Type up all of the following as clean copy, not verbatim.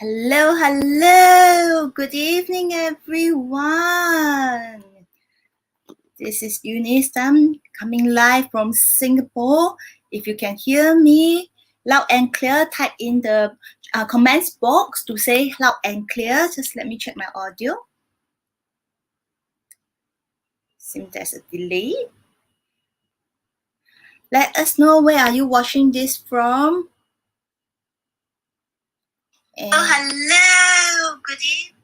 Hello, hello. Good evening, everyone. This is Eunice Tam coming live from Singapore. If you can hear me loud and clear, type in the comments box to say loud and clear. Just let me check my audio. Seems there's a delay. Let us know where are you watching this from. Hello. Good evening.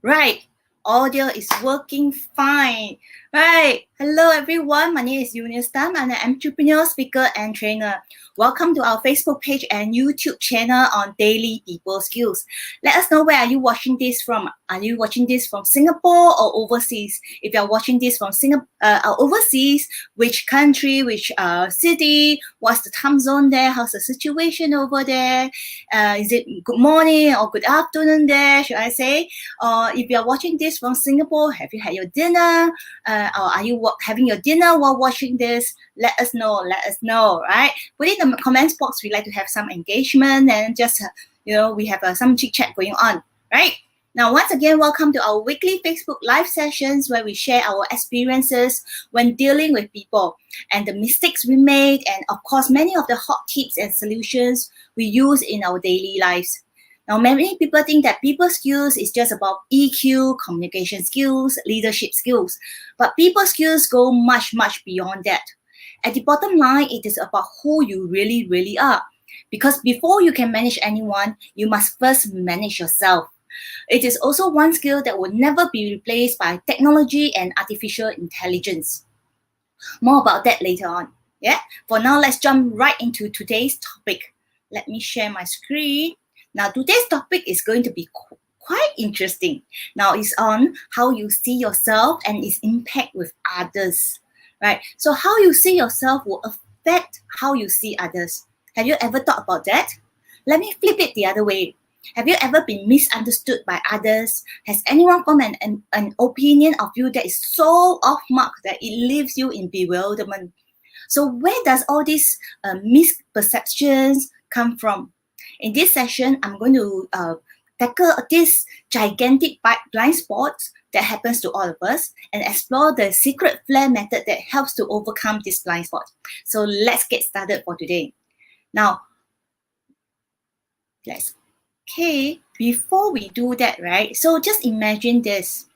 Right. Audio is working fine. Right. Hello, everyone. My name is Eunice Tam. I'm an entrepreneur, speaker, and trainer. Welcome to our Facebook page and YouTube channel on Daily People Skills. Let us know where are you watching this from. Are you watching this from Singapore or overseas? If you are watching this from Singapore, overseas, which country, which city, what's the time zone there, how's the situation over there? Is it good morning or good afternoon there, should I say? Or if you are watching this from Singapore, have you had your dinner? Or are you having your dinner while watching this? Let us know, right? Put in the comments box. We like to have some engagement and just, we have some chit chat going on, right? Now, once again, welcome to our weekly Facebook live sessions where we share our experiences when dealing with people and the mistakes we make, and of course, many of the hot tips and solutions we use in our daily lives. Now, many people think that people skills is just about EQ, communication skills, leadership skills, but people skills go much, much beyond that. At the bottom line, it is about who you really, really are. Because before you can manage anyone, you must first manage yourself. It is also one skill that will never be replaced by technology and artificial intelligence. More about that later on. Yeah. For now, let's jump right into today's topic. Let me share my screen. Now, today's topic is going to be quite interesting. Now, it's on how you see yourself and its impact with others, right? So how you see yourself will affect how you see others. Have you ever thought about that? Let me flip it the other way. Have you ever been misunderstood by others? Has anyone formed an opinion of you that is so off mark that it leaves you in bewilderment? So where does all these misperceptions come from? In this session, I'm going to tackle this gigantic blind spot that happens to all of us and explore the secret F.L.A.R.E method that helps to overcome this blind spot. So let's get started for today. Now, before we do that, right? So just imagine this.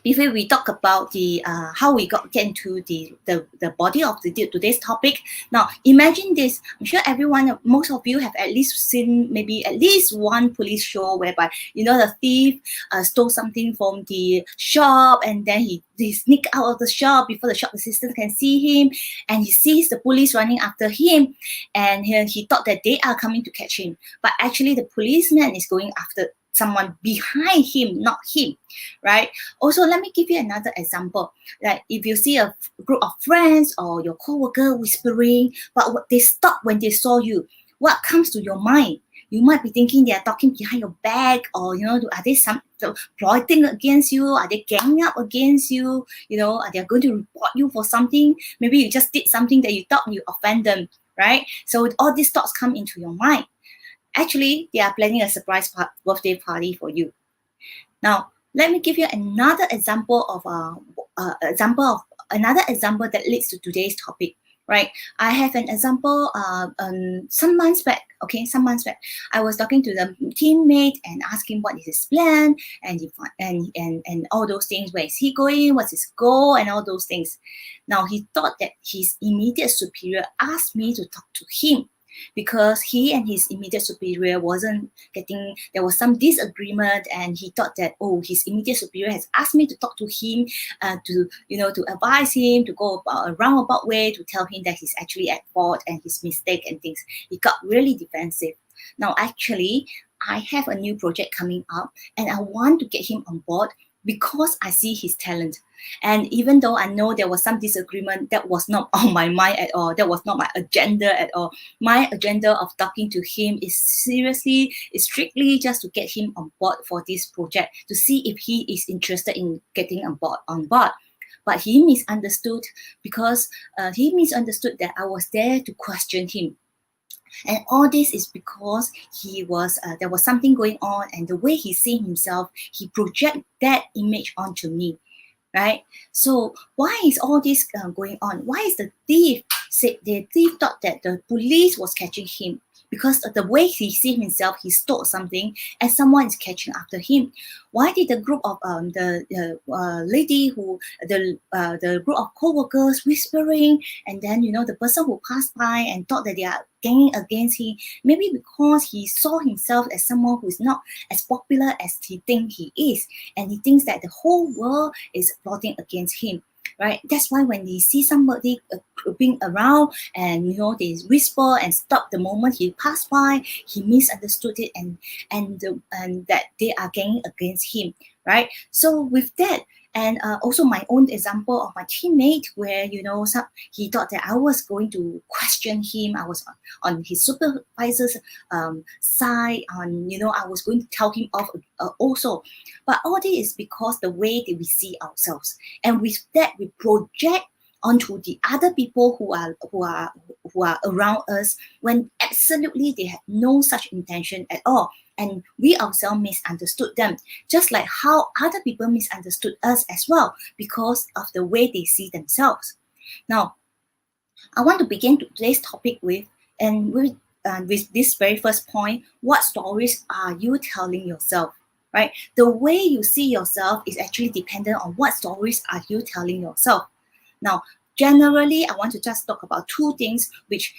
Before we talk about the how we get into the body of today's topic. Now, imagine this. I'm sure most of you have at least seen maybe at least one police show whereby, the thief stole something from the shop, and then he sneak out of the shop before the shop assistant can see him, and he sees the police running after him, and he thought that they are coming to catch him. But actually, the policeman is going after someone behind him, not him, right? Also, let me give you another example. Like if you see a group of friends or your coworker whispering, but they stop when they saw you, what comes to your mind? You might be thinking they are talking behind your back, or are they plotting against you? Are they ganging up against you? Are they going to report you for something? Maybe you just did something that you thought you offend them, right? So all these thoughts come into your mind. Actually, they are planning a surprise birthday party for you. Now, let me give you another example of another example that leads to today's topic. Right, I have an example. Some months back, I was talking to the teammate and asking what is his plan and all those things. Where is he going? What's his goal? And all those things. Now, he thought that his immediate superior asked me to talk to him, because he and his immediate superior there was some disagreement, and he thought that, his immediate superior has asked me to talk to him, to advise him, to go about a roundabout way to tell him that he's actually at fault and his mistake and things. He got really defensive. Now, actually, I have a new project coming up, and I want to get him on board because I see his talent. And even though I know there was some disagreement, that was not on my mind at all. That was not my agenda at all. My agenda of talking to him is strictly just to get him on board for this project, to see if he is interested in getting on board. But he misunderstood, because he misunderstood that I was there to question him. And all this is because he was there was something going on, and the way he see himself, he project that image onto me, right? So why is all this going on? Why is the thief said the thief thought that the police was catching him? Because of the way he see himself, he stole something, and someone is catching after him. Why did the group of the lady who the group of co-workers whispering, and then the person who passed by and thought that they are ganging against him? Maybe because he saw himself as someone who is not as popular as he thinks he is, and he thinks that the whole world is plotting against him, right? That's why when they see somebody being around, and they whisper and stop the moment he passed by, he misunderstood it, and that they are ganging against him, right? So with that, and also my own example of my teammate, where he thought that I was going to question him. I was on his supervisor's side. I was going to tell him off also. But all this is because the way that we see ourselves, and with that we project onto the other people who are around us, when absolutely they have no such intention at all, and we ourselves misunderstood them, just like how other people misunderstood us as well, because of the way they see themselves. Now, I want to begin today's topic with this very first point: what stories are you telling yourself? Right? The way you see yourself is actually dependent on what stories are you telling yourself. Now, generally, I want to just talk about two things, which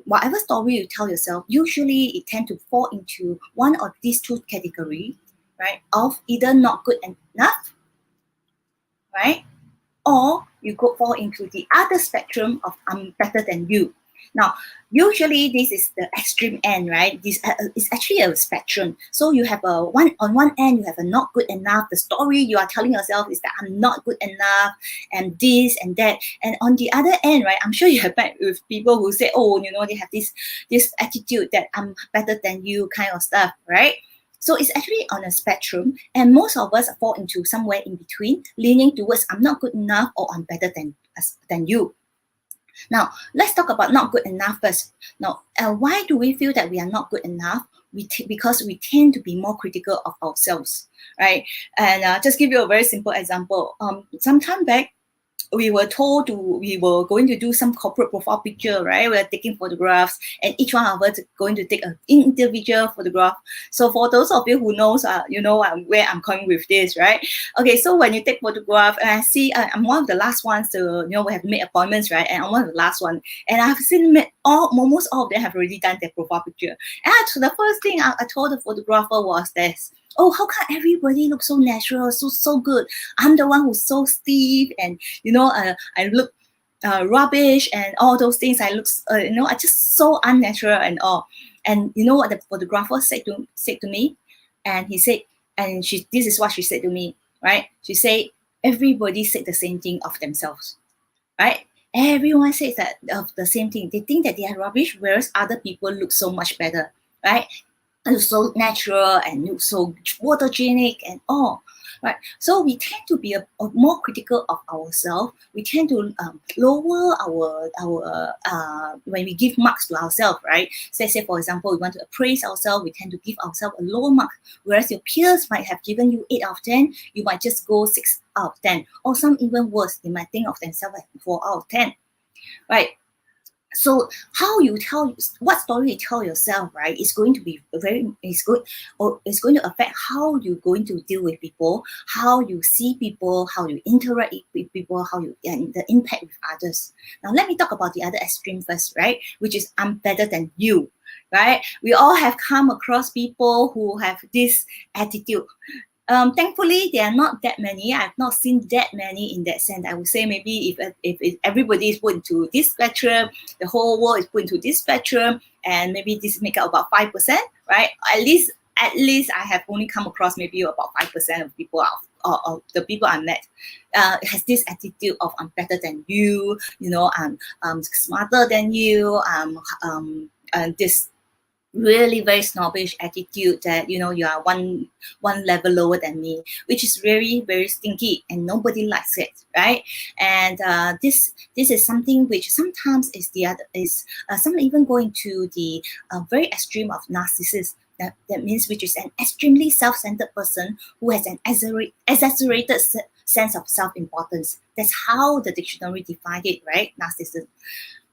whatever story you tell yourself, usually it tend to fall into one of these two categories, right? Of either not good enough, right? Or you could fall into the other spectrum of I'm better than you. Now, usually this is the extreme end, right? This is actually a spectrum. So you have on one end, you have a not good enough. The story you are telling yourself is that I'm not good enough, and this and that. And on the other end, right, I'm sure you have met with people who say, oh, they have this attitude that I'm better than you kind of stuff, right? So it's actually on a spectrum, and most of us fall into somewhere in between, leaning towards I'm not good enough or I'm better than you. Now, let's talk about not good enough first. Now, why do we feel that we are not good enough? Because we tend to be more critical of ourselves, right? And just give you a very simple example. Some time back, we were told we were going to do some corporate profile picture, right? We're taking photographs, and each one of us is going to take an individual photograph. So for those of you who knows, where I'm coming with this, right? Okay, so when you take photograph, and I see I'm one of the last ones to, we have made appointments, right? And I'm one of the last one, and I've seen almost all of them have already done their profile picture. And the first thing I told the photographer was this: oh, how can everybody look so natural, so good? I'm the one who's so stiff, and I look rubbish, and all those things. I look, I just so unnatural and all. And you know what the photographer said to me? And he said, this is what she said to me, right? She said, everybody said the same thing of themselves, right? Everyone says that of the same thing. They think that they are rubbish, whereas other people look so much better, right? Look so natural and look so photogenic and all, right? So we tend to be a more critical of ourselves. We tend to lower our when we give marks to ourselves, right? Say for example, we want to appraise ourselves, we tend to give ourselves a lower mark, whereas your peers might have given you 8 out of 10, you might just go 6 out of 10, or some even worse, they might think of themselves as 4 out of 10, right? So what story you tell yourself, right, is going to be it's going to affect how you're going to deal with people, how you see people, how you interact with people, and the impact with others. Now let me talk about the other extreme first, right, which is I'm better than you, right? We all have come across people who have this attitude. Thankfully, there are not that many. I've not seen that many in that sense. I would say maybe if everybody is put into this spectrum, the whole world is put into this spectrum, and maybe this make up about 5%, right? At least I have only come across maybe about 5% of people of the people I met has this attitude of I'm better than you, I'm smarter than you, this really very snobbish attitude that you are one level lower than me, which is very very stinky and nobody likes it, right? And this is something which sometimes is the other is some even going to the very extreme of narcissist. That means which is an extremely self-centered person who has an exaggerated sense of self-importance. That's how the dictionary defined it, right? Narcissism.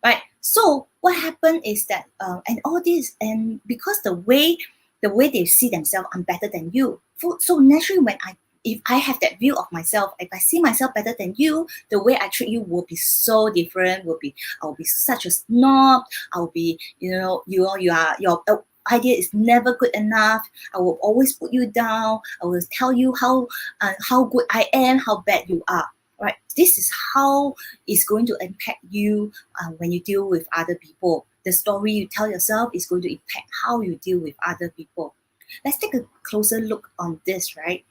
Right. So what happened is that and all this, and because the way they see themselves, I'm better than you. So naturally, if I have that view of myself, if I see myself better than you, the way I treat you will be so different. I'll be such a snob. I'll be, you are your idea is never good enough. I will always put you down. I will tell you how good I am, how bad you are. Right? This is how it's going to impact you when you deal with other people. The story you tell yourself is going to impact how you deal with other people. Let's take a closer look on this, right?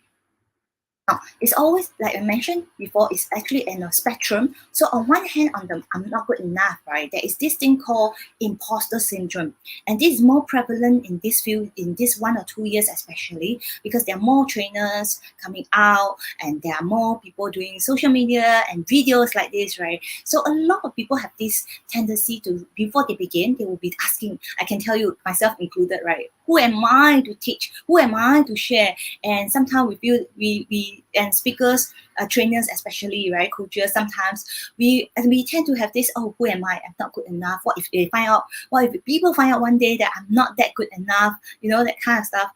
Now, it's always, like I mentioned before, it's actually in a spectrum. So on one hand, on the I'm not good enough, right? There is this thing called imposter syndrome. And this is more prevalent in this field, in this 1 or 2 years especially, because there are more trainers coming out and there are more people doing social media and videos like this, right? So a lot of people have this tendency to, before they begin, they will be asking, I can tell you, myself included, right? Who am I to teach? Who am I to share? And sometimes we feel we and speakers, trainers especially, right, coaches, sometimes we tend to have this, oh, who am I? I'm not good enough. What if they find out? What if people find out one day that I'm not that good enough? That kind of stuff.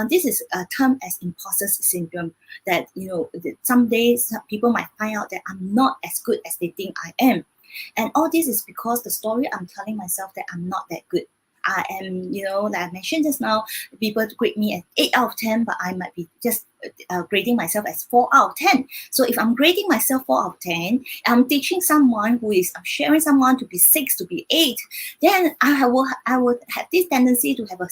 This is a term as imposter syndrome. That some days people might find out that I'm not as good as they think I am, and all this is because the story I'm telling myself that I'm not that good. I am, like I mentioned just now, people grade me at 8 out of 10, but I might be just grading myself as 4 out of 10. So if I'm grading myself 4 out of 10, I'm teaching someone I'm sharing someone to be 6, to be 8, then I would have this tendency to have a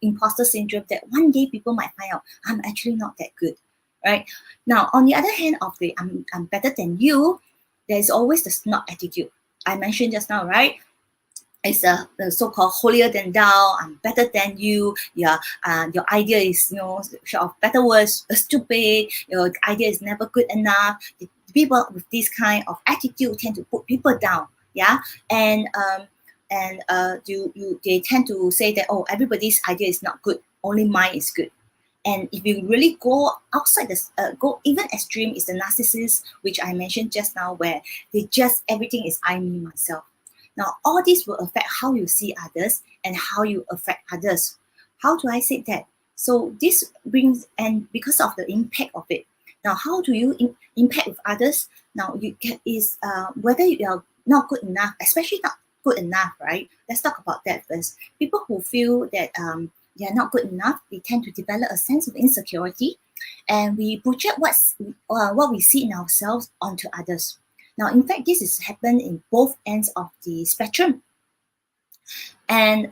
imposter syndrome that one day people might find out I'm actually not that good, right? Now, on the other hand of the I'm better than you, there's always the snob attitude. I mentioned just now, right? It's the so-called holier than thou. I'm better than you. Yeah, your idea is, short of better words, stupid. Your idea is never good enough. The people with this kind of attitude tend to put people down. Yeah, and they tend to say that, oh, everybody's idea is not good. Only mine is good. And if you really go outside this, go even extreme, is the narcissist, which I mentioned just now, where everything is I, me, myself. Now, all this will affect how you see others and how you affect others. How do I say that? So this brings, and because of the impact of it. Now, how do you impact with others? Now, whether you are not good enough, especially not good enough, right? Let's talk about that first. People who feel that they are not good enough, they tend to develop a sense of insecurity, and we project what we see in ourselves onto others. Now, in fact, this is happened in both ends of the spectrum. And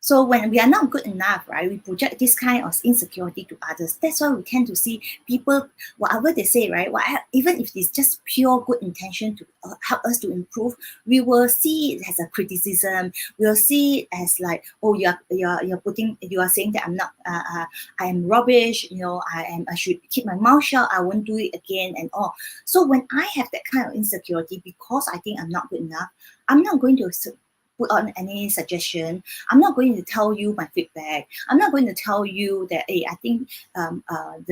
so when we are not good enough, right, we project this kind of insecurity to others. That's why we tend to see people, whatever they say, right, even if it's just pure good intention to help us to improve, we will see it as a criticism. We'll see it as like, oh, you are saying that I'm not, I am rubbish. I should keep my mouth shut. I won't do it again and all. So when I have that kind of insecurity because I think I'm not good enough, I'm not going to put on any suggestion. I'm not going to tell you my feedback. I'm not going to tell you that, hey, I think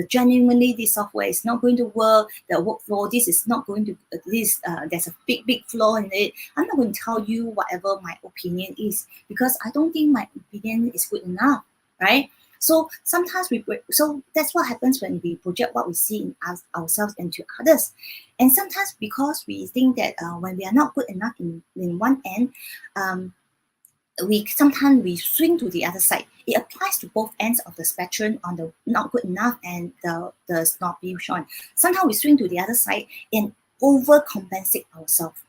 genuinely this software is not going to work. The workflow, this is not going to, there's a big flaw in it. I'm not going to tell you whatever my opinion is because I don't think my opinion is good enough, right? So sometimes so that's what happens when we project what we see in ourselves into others. And sometimes because we think that when we are not good enough in one end, sometimes we swing to the other side. It applies to both ends of the spectrum on the not good enough and the snobbish one. Sometimes we swing to the other side and overcompensate ourselves.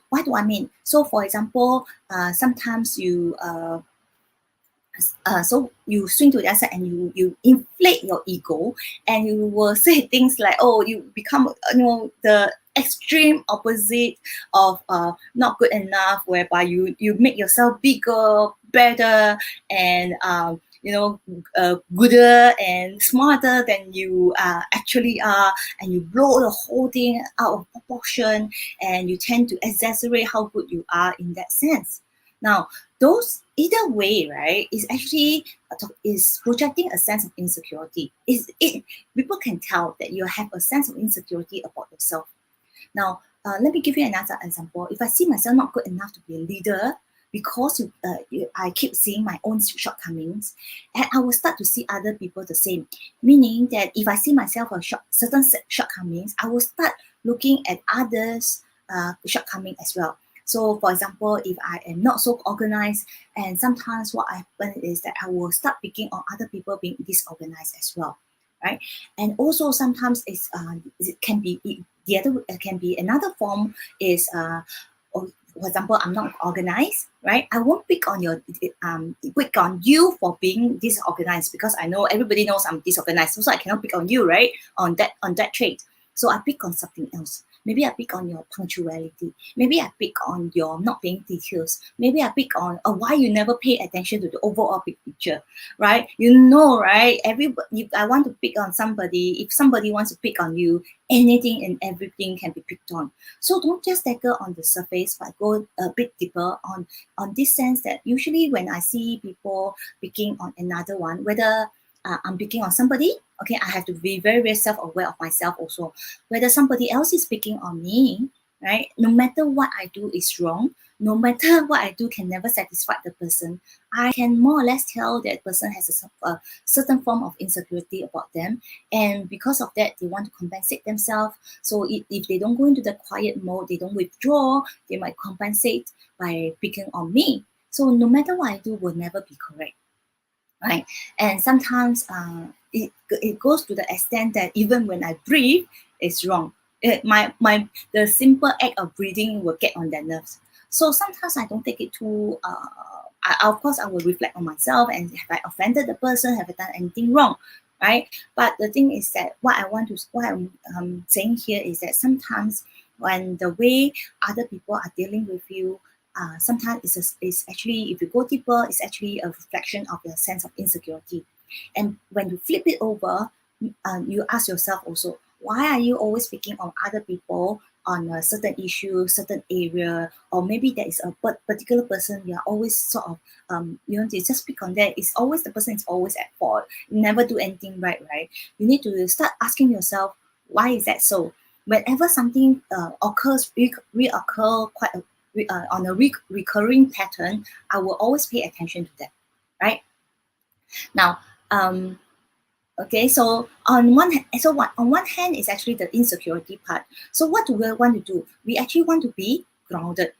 What do I mean? So for example, sometimes so you swing to the other side and you inflate your ego and you will say things like, oh, you become, extreme opposite of not good enough, whereby you make yourself bigger, better, and gooder and smarter than you actually are, and you blow the whole thing out of proportion, and you tend to exaggerate how good you are in that sense. Now, those either way, right, is actually is projecting a sense of insecurity. People can tell that you have a sense of insecurity about yourself. Now, let me give you another example. If I see myself not good enough to be a leader because I keep seeing my own shortcomings, and I will start to see other people the same. Meaning that if I see myself a certain shortcomings, I will start looking at others' shortcoming as well. So, for example, if I am not so organized, and sometimes what happens is that I will start picking on other people being disorganized as well, right? And also sometimes it can be the other can be another form is for example, I'm not organized, right? I won't pick on pick on you for being disorganized, because I know everybody knows I'm disorganized, so I cannot pick on you, right? On that trait. So I pick on something else. Maybe I pick on your punctuality. Maybe I pick on your not paying details. Maybe I pick on why you never pay attention to the overall big picture, right? You know, right? If I want to pick on somebody, if somebody wants to pick on you, anything and everything can be picked on. So don't just tackle on the surface, but go a bit deeper on this sense that usually when I see people picking on another one, whether I'm picking on somebody, okay, I have to be very, very self-aware of myself also. Whether somebody else is picking on me, right? No matter what I do is wrong, no matter what I do can never satisfy the person, I can more or less tell that person has a certain form of insecurity about them. And because of that, they want to compensate themselves. So if they don't go into the quiet mode, they don't withdraw, they might compensate by picking on me. So no matter what I do will never be correct, right? And sometimes it goes to the extent that even when I breathe, it's wrong. The simple act of breathing will get on their nerves. So sometimes I don't take it too. Of course, I will reflect on myself and have I offended the person? Have I done anything wrong? Right? But the thing is that what I'm saying here is that sometimes when the way other people are dealing with you, sometimes it's actually, if you go deeper, it's actually a reflection of your sense of insecurity. And when you flip it over, you ask yourself also, why are you always picking on other people on a certain issue, certain area, or maybe there is a particular person you are always sort of, you just pick on that. It's always the person is always at fault. You never do anything right, right? You need to start asking yourself, why is that so? Whenever something occurs, reoccur on a recurring pattern, I will always pay attention to that, right? Now, okay, so on one hand is actually the insecurity part. So what do we want to do? We actually want to be grounded.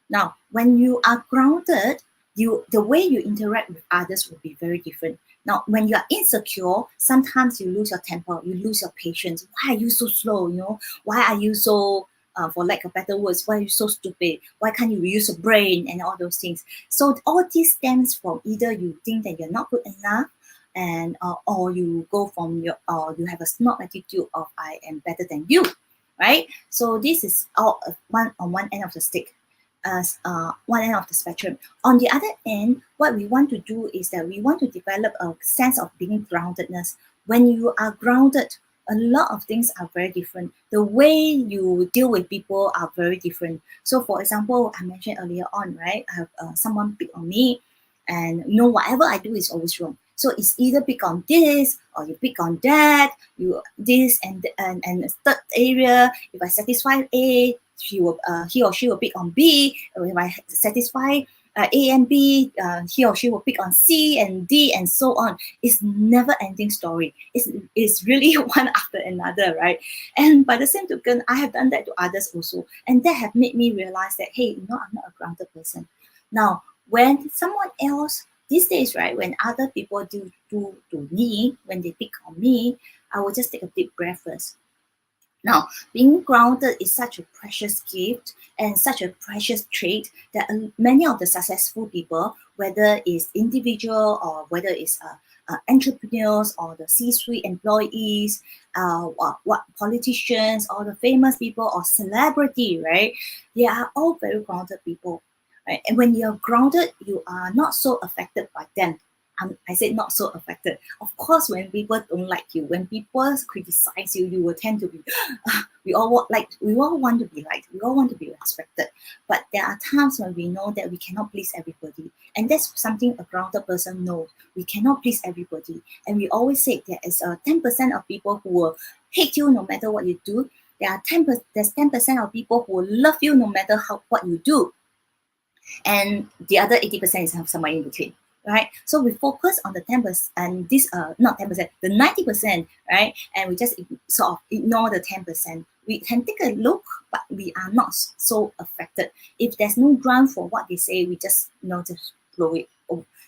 Now, when you are grounded, the way you interact with others will be very different. Now, when you are insecure, sometimes you lose your temper, you lose your patience. Why are you so slow? Why are you so, for lack of better words, why are you so stupid? Why can't you use your brain and all those things? So all this stems from either you think that you're not good enough, and or you go from you have a smart attitude of I am better than you, right? So this is all on one end of the stick, as one end of the spectrum. On the other end, what we want to do is that we want to develop a sense of being groundedness. When you are grounded, a lot of things are very different. The way you deal with people are very different. So, for example, I mentioned earlier on, right? I have someone pick on me, and whatever I do is always wrong. So it's either pick on this or you pick on that. You this and the third area. If I satisfy A, he or she will pick on B. Or if I satisfy A and B, he or she will pick on C and D and so on. It's never ending story. It's really one after another, right? And by the same token, I have done that to others also, and that have made me realize that hey, I'm not a grounded person. Now, when someone else these days, right, when other people do to me, when they pick on me, I will just take a deep breath first. Now, being grounded is such a precious gift and such a precious trait that many of the successful people, whether it's individual or whether it's entrepreneurs or the C-suite employees, what politicians or the famous people or celebrity, right? They are all very grounded people, right? And when you're grounded, you are not so affected by them. I said not so affected. Of course, when people don't like you, when people criticize you, you will tend to be. We all want to be liked. We all want to be respected. But there are times when we know that we cannot please everybody, and that's something a grounded person knows. We cannot please everybody, and we always say there is 10% of people who will hate you no matter what you do. There's 10% of people who will love you no matter what you do, and the other 80% is somewhere in between, right? So we focus on the 10% and this not 10%, the 90%, right? And we just sort of ignore the 10%. We can take a look, but we are not so affected. If there's no ground for what they say, we just just blow it,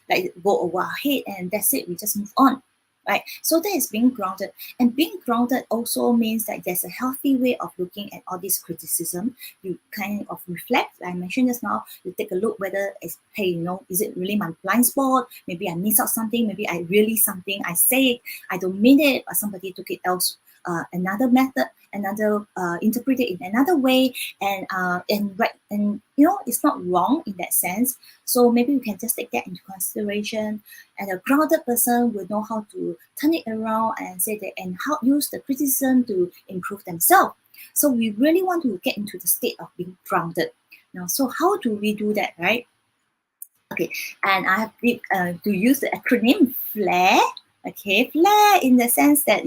like go over our head, and that's it. We just move on, right? So that is being grounded. And being grounded also means that there's a healthy way of looking at all this criticism. You kind of reflect, like I mentioned just now, you take a look whether it's, hey, is it really my blind spot? Maybe I miss out something, maybe I really something I say it, I don't mean it, but somebody took it else, another method, another interpreted in another way, and it's not wrong in that sense. So maybe we can just take that into consideration, and a grounded person will know how to turn it around and say that, and how use the criticism to improve themselves. So we really want to get into the state of being grounded. Now, so how do we do that, right? Okay, and I have to use the acronym FLAIR. Okay, FLAIR in the sense that,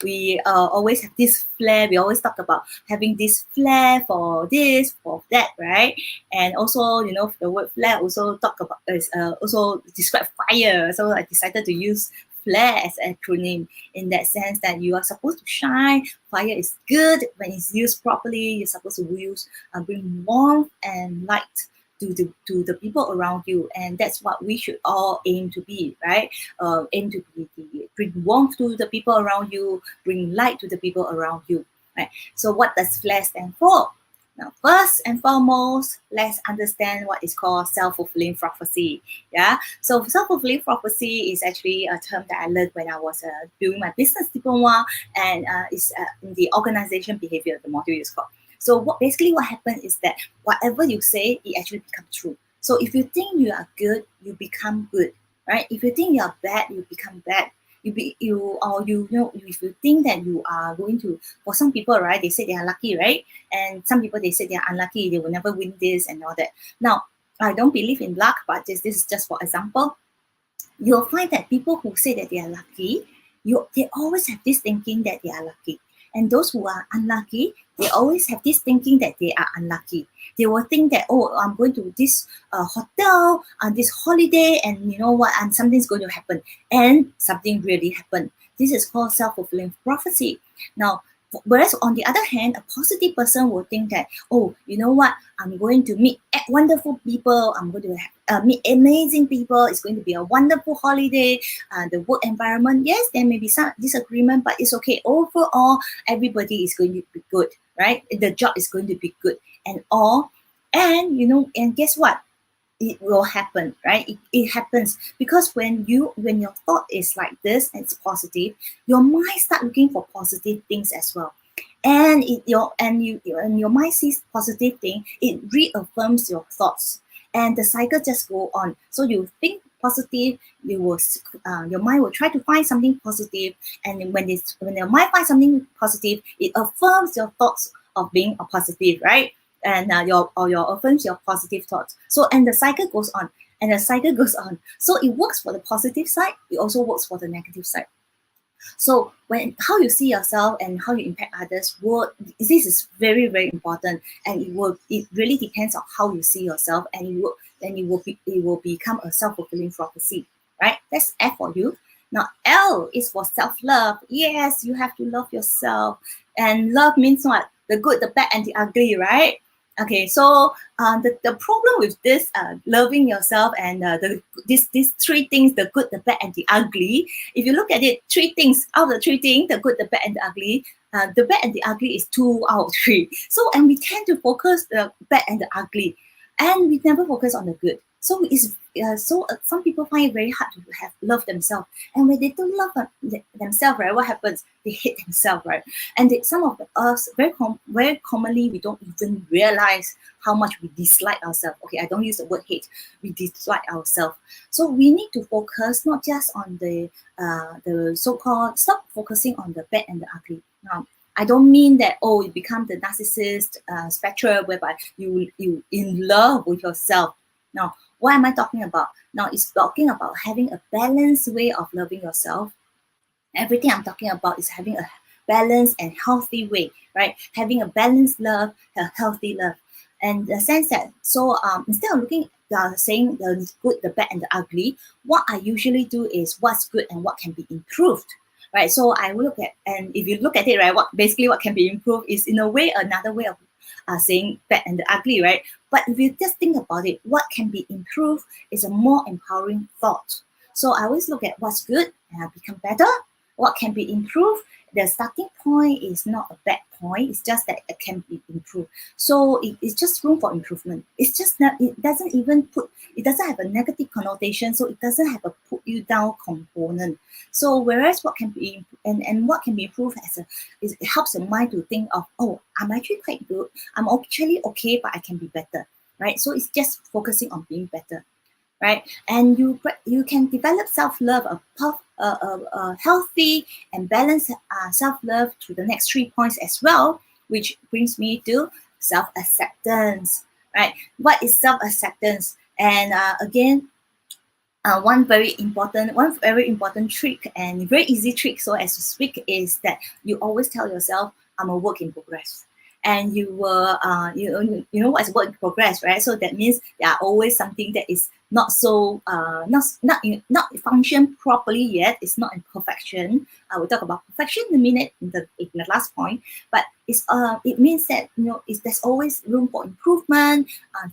we always have this flair. We always talk about having this flair for this, for that, right? And also, the word flair also talk about is also describe fire. So I decided to use FLAIR as an acronym in that sense that you are supposed to shine. Fire is good when it's used properly. You're supposed to use bring warmth and light to the people around you, and that's what we should all aim to be, right? Aim to bring warmth to the people around you, bring light to the people around you, right? So what does FLAIR stand for? Now, first and foremost, let's understand what is called self-fulfilling prophecy. Yeah, so self-fulfilling prophecy is actually a term that I learned when I was doing my business diploma, and it's in the organization behavior, the module is called. So basically what happens is that whatever you say, it actually becomes true. So if you think you are good, you become good, right? If you think you are bad, you become bad. If you think that you are going to, for some people, right, they say they are lucky, right? And some people, they say they are unlucky, they will never win this and all that. Now, I don't believe in luck, but this is just for example. You'll find that people who say that they are lucky, they always have this thinking that they are lucky. And those who are unlucky, they always have this thinking that they are unlucky. They will think that, oh, I'm going to this hotel on this holiday, and you know what, and something's going to happen. And something really happened. This is called self-fulfilling prophecy. Now, whereas on the other hand, a positive person will think that, oh, you know what, I'm going to meet wonderful people, I'm going to meet amazing people, it's going to be a wonderful holiday, the work environment, yes, there may be some disagreement, but it's okay. Overall, everybody is going to be good, right? The job is going to be good and all. And, and guess what? It will happen, right? It happens because when your thought is like this and it's positive, your mind start looking for positive things as well. And your mind sees positive thing, it reaffirms your thoughts, and the cycle just go on. So you think positive, your mind will try to find something positive, and when your mind finds something positive, it affirms your thoughts of being a positive, right? And your affirms your positive thoughts. So, and the cycle goes on, and the cycle goes on. So it works for the positive side, it also works for the negative side. So how you see yourself and how you impact others, this is very, very important, and it really depends on how you see yourself, and it will become a self-fulfilling prophecy, right? That's F for you. Now L is for self-love. Yes, you have to love yourself, and love means what? The good, the bad, and the ugly, right? Okay, so the problem with this loving yourself and these three things, the good, the bad, and the ugly, if you look at it, three things, out of the three things, the good, the bad, and the ugly, the bad and the ugly is 2 out of 3. So, and we tend to focus the bad and the ugly, and we never focus on the good. So some people find it very hard to have love themselves, and when they don't love themselves, right, what happens? They hate themselves, right? And some of us very commonly we don't even realize how much we dislike ourselves. Okay, I don't use the word hate. We dislike ourselves. So we need to focus not just on the so-called, stop focusing on the bad and the ugly. Now, I don't mean that, oh, you become the narcissist spectrum whereby you in love with yourself. Now, what am I talking about? Now, it's talking about having a balanced way of loving yourself. Everything I'm talking about is having a balanced and healthy way, right? Having a balanced love, a healthy love. And the sense that, so instead of looking, saying the good, the bad, and the ugly, what I usually do is what's good and what can be improved, right? So I look at, and if you look at it, right, what can be improved is in a way another way of saying bad and the ugly, right? But if you just think about it, what can be improved is a more empowering thought. So I always look at what's good and become better. What can be improved? The starting point is not a bad point. It's just that it can be improved. So it's just room for improvement. It's just not. It doesn't have a negative connotation. So it doesn't have a put you down component. So whereas what can be and what can be improved it helps the mind to think of, oh, I'm actually quite good. I'm actually okay, but I can be better, right? So it's just focusing on being better, right? And you can develop self-love, a healthy and balanced self-love to the next 3 points as well, which brings me to self-acceptance, right? What is self-acceptance? And again, one very important trick, and very easy trick, so as to speak, is that you always tell yourself, I'm a work in progress. And you will you know what's work in progress, right? So that means there are always something that is not so not function properly yet. It's not in perfection. We'll talk about perfection in a minute in the last point. But it means that there's always room for improvement.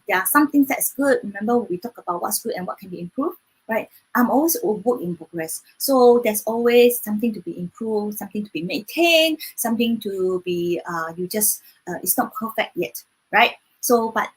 There are some things that's good. Remember, we talk about what's good and what can be improved, right? I'm always a work in progress. So there's always something to be improved, something to be maintained, something to be, it's not perfect yet, right? So, but,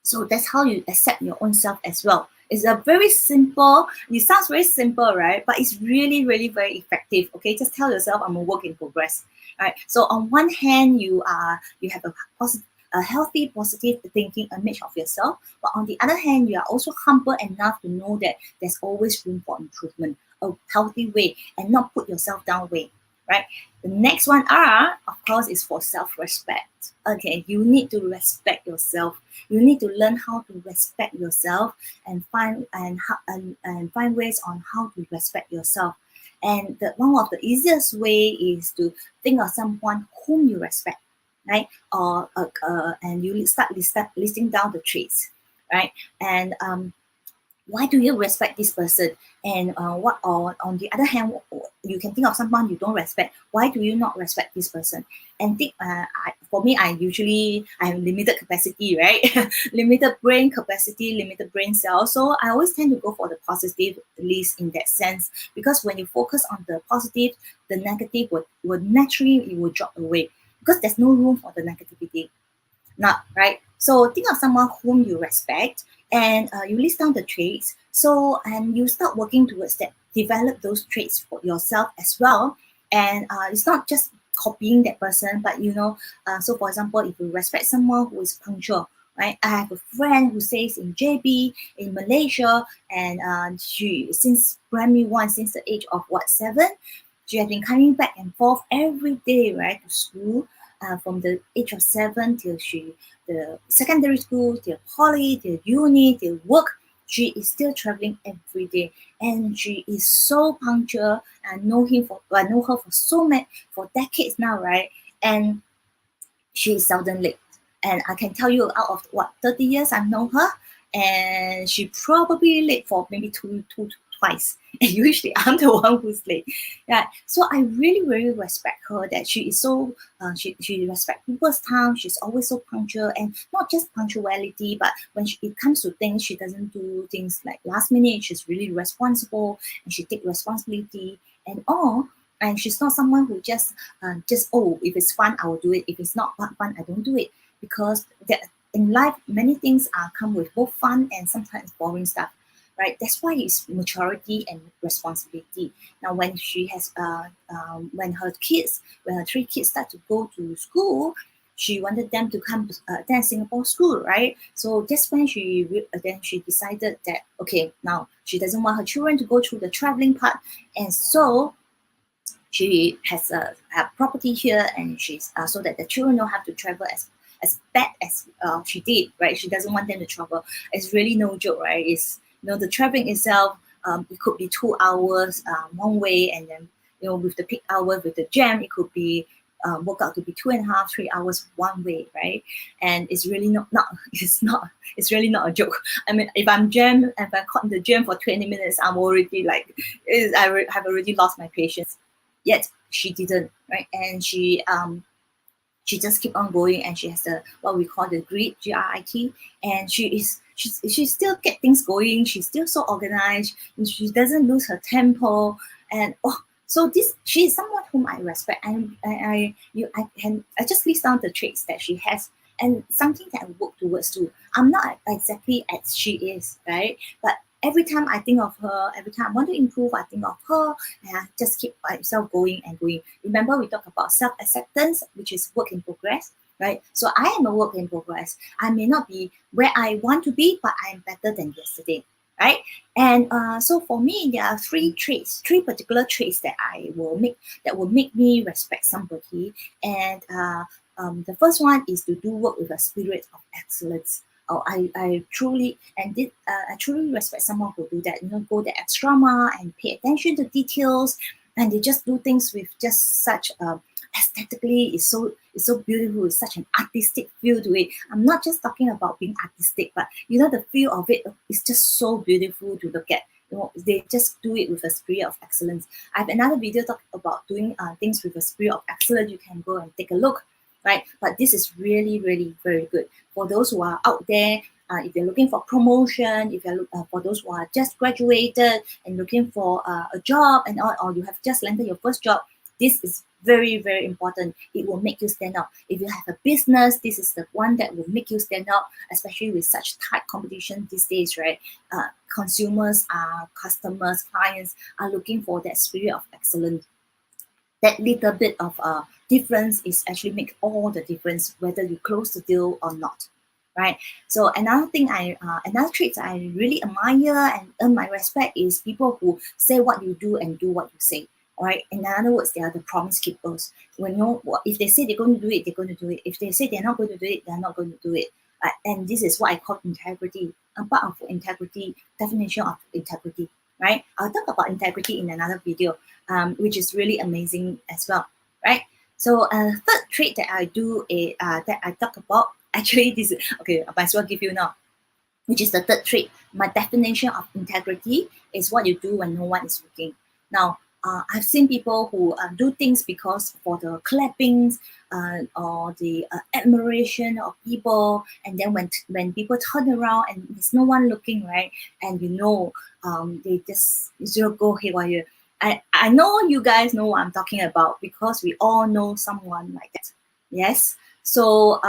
so that's how you accept your own self as well. It's a very simple, it sounds very simple, right? But it's really, really very effective, okay? Just tell yourself, I'm a work in progress, right? So on one hand, you have a healthy, positive thinking image of yourself. But on the other hand, you are also humble enough to know that there's always room for improvement, a healthy way, and not put yourself down way, right? The next one, R, of course, is for self-respect. Okay, you need to respect yourself. You need to learn how to respect yourself and find find ways on how to respect yourself. And one of the easiest way is to think of someone whom you respect, right? Or and you start listing down the traits, right? And why do you respect this person? And what? Or on the other hand, you can think of someone you don't respect. Why do you not respect this person? And for me, I have limited capacity, right? Limited brain capacity, limited brain cells. So I always tend to go for the positive list in that sense, because when you focus on the positive, the negative will naturally drop away, because there's no room for the negativity. Not right. So think of someone whom you respect, and you list down the traits. So and you start working towards that. Develop those traits for yourself as well. And it's not just copying that person, but so for example, if you respect someone who is punctual, right? I have a friend who stays in JB in Malaysia, and she since primary one, since the age of 7, she has been coming back and forth every day, right, to school. From the age of 7 till the secondary school, till poly, till uni, till work, she is still traveling every day, and she is so punctual. I know her for decades now, right? And she is seldom late. And I can tell you, out of 30 years I've known her, and she probably late for maybe twice. And usually I'm the one who's late. Yeah. So I really, really respect her, that she is so she respects people's time. She's always so punctual, and not just punctuality, but when it comes to things, she doesn't do things like last minute. She's really responsible, and she takes responsibility and all. And she's not someone who just oh, if it's fun I will do it, if it's not fun I don't do it, because in life many things come with both fun and sometimes boring stuff, right? That's why it's maturity and responsibility. Now when she has when her 3 kids start to go to school, she wanted them to come to attend Singapore school, right? So that's when then she decided that okay, now she doesn't want her children to go through the traveling part, and so she has a property here, and she's so that the children don't have to travel as bad as she did, right? She doesn't want them to travel. It's really no joke, right? It's the traveling itself. It could be 2 hours one way, and then with the peak hour, with the jam, it could be work out to be 2.5, 3 hours one way, right? And it's really not it's really not a joke. I mean, if I'm caught in the jam for 20 minutes, I'm already like, have already lost my patience. Yet she didn't, right? And she just keep on going, and she has the what we call the grit, GRIT, and she still get things going. She's still so organized, and she doesn't lose her tempo. And so she is someone whom I respect, and I just list down the traits that she has, and something that I work towards too. I'm not exactly as she is, right? But every time I think of her, every time I want to improve, I think of her, and I just keep myself going and going. Remember, we talked about self-acceptance, which is work in progress, right? So I am a work in progress. I may not be where I want to be, but I am better than yesterday, right? And so for me, there are 3 particular traits that will make me respect somebody. And the first one is to do work with a spirit of excellence. I truly respect someone who do that. Go the extra mile and pay attention to details, and they just do things with just such aesthetically. It's so beautiful. It's such an artistic feel to it. I'm not just talking about being artistic, but the feel of it is just so beautiful to look at. They just do it with a spirit of excellence. I have another video talk about doing things with a spirit of excellence. You can go and take a look, right? But this is really, really very good for those who are out there. If you're looking for promotion, if you're for those who are just graduated and looking for a job, or you have just landed your first job, this is very, very important. It will make you stand out. If you have a business, this is the one that will make you stand out, especially with such tight competition these days, right? Consumers, customers, clients are looking for that spirit of excellence. That little bit of difference is actually make all the difference, whether you close the deal or not, right? So another trait I really admire and earn my respect is people who say what you do and do what you say. All right. In other words, they are the promise keepers. If they say they're going to do it, they're going to do it. If they say they're not going to do it, they're not going to do it. And this is what I call integrity. A part of integrity, definition of integrity, right? I'll talk about integrity in another video, which is really amazing as well, right? So third trait that I do that I talk about, actually this is, okay, I might as well give you now, which is the third trait. My definition of integrity is what you do when no one is looking. Now, I've seen people who do things because for the clappings or the admiration of people, and then when people turn around and there's no one looking, right, and they just go haywire. I know you guys know what I'm talking about, because we all know someone like that. Yes. So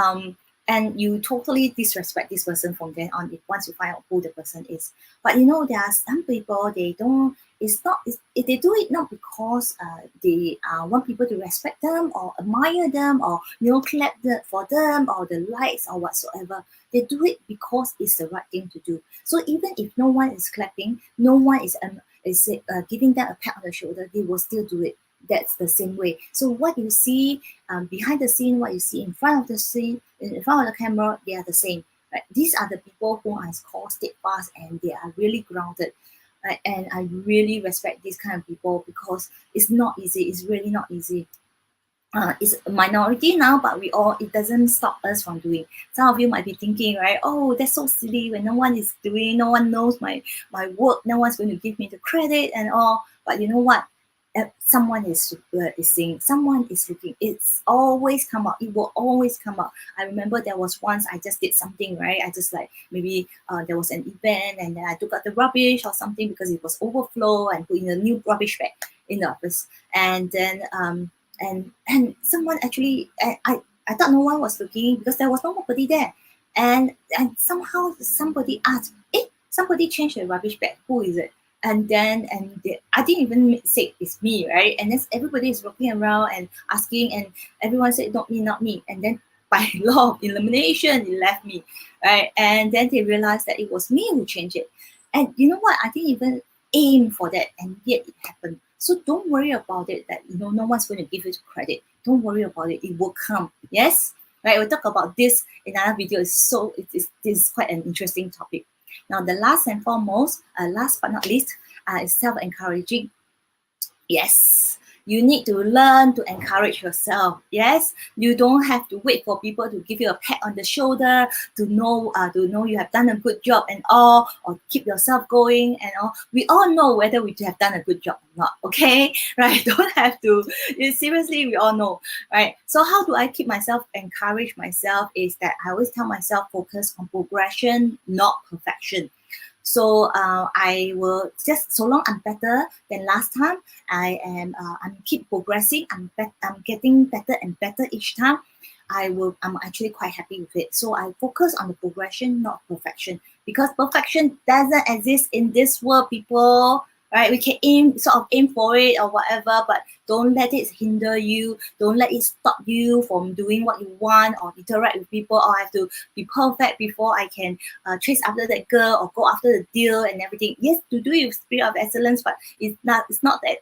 and you totally disrespect this person from then on once you find out who the person is. But there are some people, they don't. They do it not because they want people to respect them or admire them or clap for them or the likes or whatsoever. They do it because it's the right thing to do. So even if no one is clapping, no one is giving them a pat on the shoulder, they will still do it. That's the same way. So what you see behind the scene, what you see in front of the scene, in front of the camera, they are the same. Right? These are the people who are called steadfast, and they are really grounded. Right? And I really respect these kind of people, because it's not easy. It's really not easy. It's a minority now, but it doesn't stop us from doing. Some of you might be thinking, right? Oh, that's so silly when no one is doing, no one knows my work, no one's going to give me the credit and all. But you know what? Someone is seeing, someone is looking. It's always come up. It will always come up. I remember there was once I just did something, right? I just maybe there was an event, and then I took out the rubbish or something because it was overflow, and put in a new rubbish bag. in the office, and then and someone actually, I thought no one was looking because there was nobody there, and somehow somebody asked, somebody changed the rubbish bag, who is it? And then I didn't even say it's me, right? And then everybody is walking around and asking, and everyone said not me, not me. And then by law of elimination, it left me, right? And then they realized that it was me who changed it. And you know what? I didn't even aim for that, and yet it happened. So don't worry about it. That no one's going to give you credit. Don't worry about it. It will come. Yes, right. We'll talk about this in another video. This is quite an interesting topic. Now, the last and foremost, last but not least, is self-encouraging. Yes, you need to learn to encourage yourself. Yes, you don't have to wait for people to give you a pat on the shoulder to know you have done a good job and all, or keep yourself going and all. We all know whether we have done a good job or not. Okay, right? Don't have to. Seriously, we all know, right? So how do I keep myself encourage myself? Is that I always tell myself focus on progression, not perfection. So I will just, so long I'm better than last time, I'm keep progressing. I'm getting better and better each time. I'm actually quite happy with it. So I focus on the progression, not perfection, because perfection doesn't exist in this world, people. Right? We can aim for it or whatever, but don't let it hinder you. Don't let it stop you from doing what you want or interact with people. Or I have to be perfect before I can chase after that girl or go after the deal and everything. Yes, to do it with spirit of excellence, but it's not that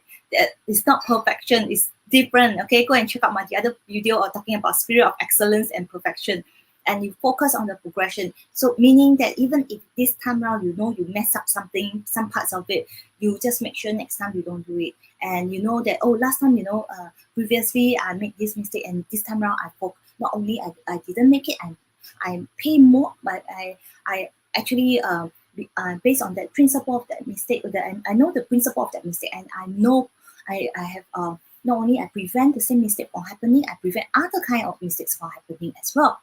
it's not perfection. It's different. Okay, go and check out my the other video or talking about spirit of excellence and perfection. And you focus on the progression. So meaning that even if this time around you mess up something, some parts of it, you just make sure next time you don't do it. And you know that, oh, last time previously I made this mistake, and this time around not only I didn't make it, I pay more, but I actually based on that principle of that mistake, that I know the principle of that mistake, and I know I have not only I prevent the same mistake from happening, I prevent other kind of mistakes from happening as well.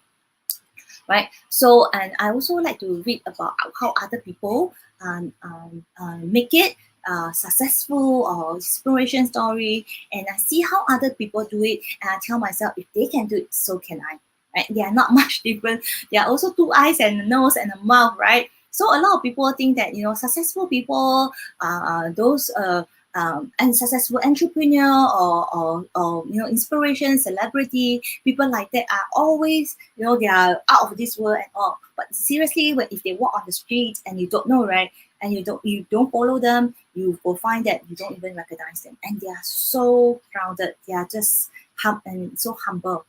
Right. So, and I also like to read about how other people make it successful or inspiration story, and I see how other people do it, and I tell myself if they can do it, so can I. Right? They are not much different. They are also two eyes and a nose and a mouth, right? So a lot of people think that successful people, those and successful entrepreneur or inspiration, celebrity, people like that are always they are out of this world and all. But seriously, if they walk on the street and you don't know, right, and you don't follow them, you will find that you don't even recognize them, and they are so grounded. They are just so humble.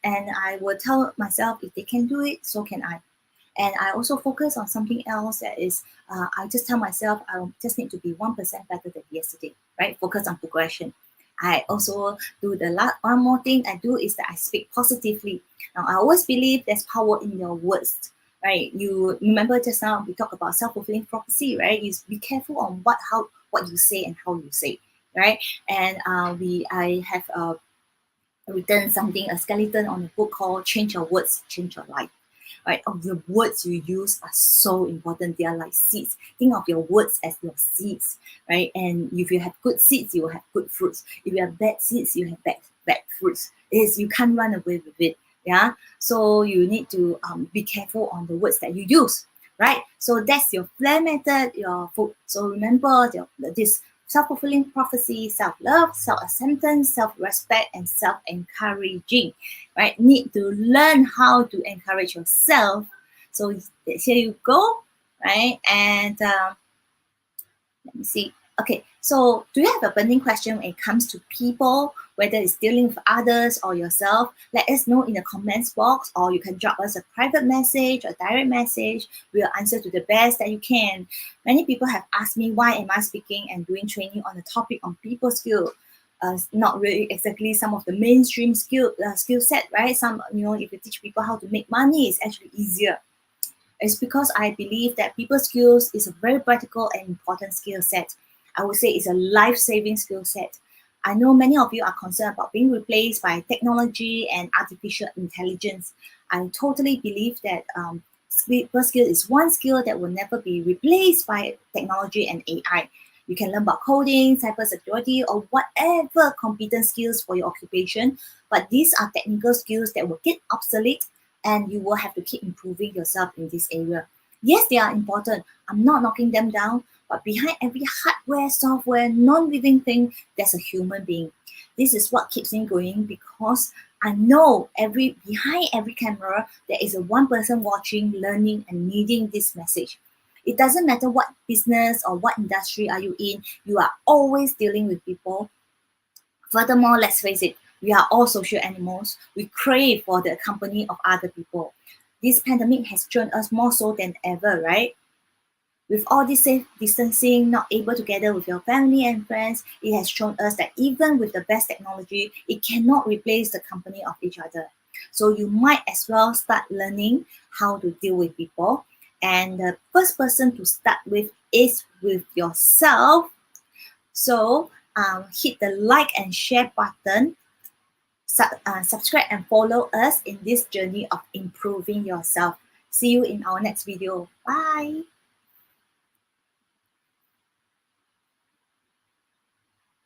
And I will tell myself if they can do it, so can I. And I also focus on something else that is, I just tell myself I just need to be 1% better than yesterday, right? Focus on progression. I also do one more thing I do is that I speak positively. Now, I always believe there's power in your words, right? You remember just now we talked about self-fulfilling prophecy, right? You be careful on what you say and how you say, right? And I have written a skeleton on a book called Change Your Words, Change Your Life. Right? The words you use are so important. They are like seeds. Think of your words as your seeds, right? And if you have good seeds, you will have good fruits. If you have bad seeds, you have bad fruits. You can't run away with it. Yeah. So you need to be careful on the words that you use, right? So that's your F.L.A.R.E method. So remember this self-fulfilling prophecy, self-love, self-acceptance, self-respect, and self-encouraging, right? Need to learn how to encourage yourself. So here you go, right? And let me see. Okay, so do you have a burning question when it comes to people, whether it's dealing with others or yourself? Let us know in the comments box, or you can drop us a private message or direct message. We'll answer to the best that you can. Many people have asked me, why am I speaking and doing training on the topic on people skill? Not really exactly some of the mainstream skill set, right? Some, if you teach people how to make money, it's actually easier. It's because I believe that people skills is a very practical and important skill set. I would say it's a life-saving skill set. I know many of you are concerned about being replaced by technology and artificial intelligence. I totally believe that people skill is one skill that will never be replaced by technology and AI. You can learn about coding, cybersecurity, or whatever competent skills for your occupation. But these are technical skills that will get obsolete, and you will have to keep improving yourself in this area. Yes, they are important. I'm not knocking them down, but behind every hardware, software, non-living thing, there's a human being. This is what keeps me going, because I know behind every camera, there is a one person watching, learning, and needing this message. It doesn't matter what business or what industry are you in, you are always dealing with people. Furthermore, let's face it, we are all social animals. We crave for the company of other people. This pandemic has shown us more so than ever, right? With all this safe distancing, not able to gather with your family and friends, it has shown us that even with the best technology, it cannot replace the company of each other. So you might as well start learning how to deal with people. And the first person to start with is with yourself. So hit the like and share button, subscribe and follow us in this journey of improving yourself. See you in our next video. Bye.